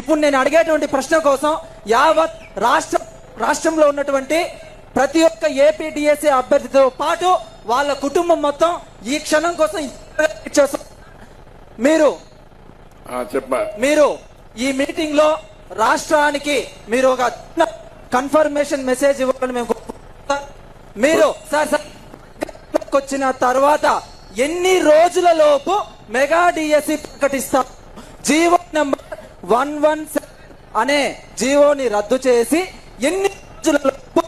ఇప్పుడు నేను అడిగేటువంటి ప్రశ్న కోసం యావత్ రాష్ట్రంలో ఉన్నటువంటి ప్రతి ఒక్క ఏపీ డిఎస్సి అభ్యర్థితో పాటు వాళ్ళ కుటుంబం మొత్తం ఈ క్షణం కోసం మీరు ఈ మీటింగ్ లో రాష్ట్రానికి మీరు ఒక కన్ఫర్మేషన్ మెసేజ్ ఇవ్వాలని మేము మీరు సార్ వచ్చిన తర్వాత ఎన్ని రోజుల లోపు మెగా డిఎస్సి ప్రకటిస్తారు? జీవో నెంబర్ 117 అనే జీవోని రద్దు చేసి ఎన్ని రోజుల లోపు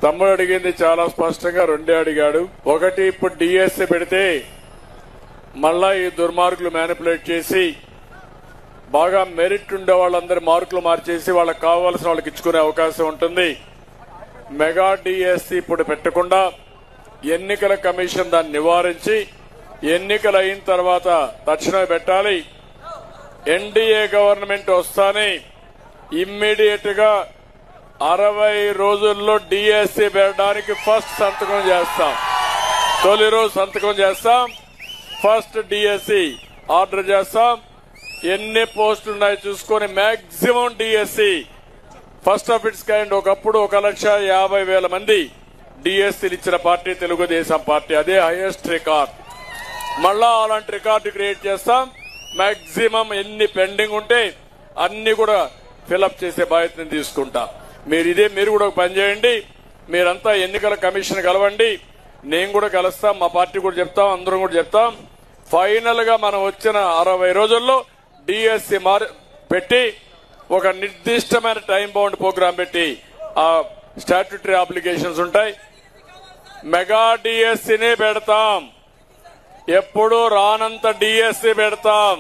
తమ్ముడు అడిగింది చాలా స్పష్టంగా రెండే అడిగాడు. ఒకటి, ఇప్పుడు డిఎస్సి పెడితే మళ్ళా ఈ దుర్మార్గులు మ్యానిపులేట్ చేసి బాగా మెరిట్ ఉండే వాళ్ళందరి మార్కులు మార్చేసి వాళ్ళకి కావాల్సిన వాళ్ళకి ఇచ్చుకునే అవకాశం ఉంటుంది. మెగా డిఎస్సి ఇప్పుడు పెట్టకుండా ఎన్నికల కమిషన్ దాన్ని నివారించి ఎన్నికలు అయిన తర్వాత తక్షణమే పెట్టాలి. ఎన్డీఏ గవర్నమెంట్ వస్తానే ఇమ్మీడియట్ గా 60 రోజుల్లో డిఎస్సి పెట్టడానికి ఫస్ట్ సంతకం చేస్తాం. తొలి రోజు సంతకం చేస్తాం. ఫస్ట్ డిఎస్సి ఆర్డర్ చేస్తాం. ఎన్ని పోస్టులు ఉన్నాయో చూసుకొని maximum DSC first of it's kind. ఒకప్పుడు 1,50,000 మంది డిఎస్సీలు ఇచ్చిన పార్టీ తెలుగుదేశం పార్టీ. అదే హైయెస్ట్ రికార్డ్. మళ్ళా అలాంటి రికార్డు క్రియేట్ చేస్తాం. మాక్సిమం ఎన్ని పెండింగ్ ఉంటే అన్ని కూడా ఫిలప్ చేసే బాధ్యతను తీసుకుంటా. మీరు కూడా ఒక పని చేయండి. మీరంతా ఎన్నికల కమిషన్ కలవండి. నేను కూడా కలుస్తాం. మా పార్టీ కూడా చెప్తాం. అందరం కూడా చెప్తాం. ఫైనల్ గా మనం వచ్చిన 60 రోజుల్లో డిఎస్సి పెట్టి ఒక నిర్దిష్టమైన టైం బౌండ్ ప్రోగ్రాం పెట్టి ఆ స్టాట్యూటరీ అప్లికేషన్స్ ఉంటాయి. మెగా డిఎస్సిని పెడతాం. ఎప్పుడు రానంత డిఎస్సి పెడతాం.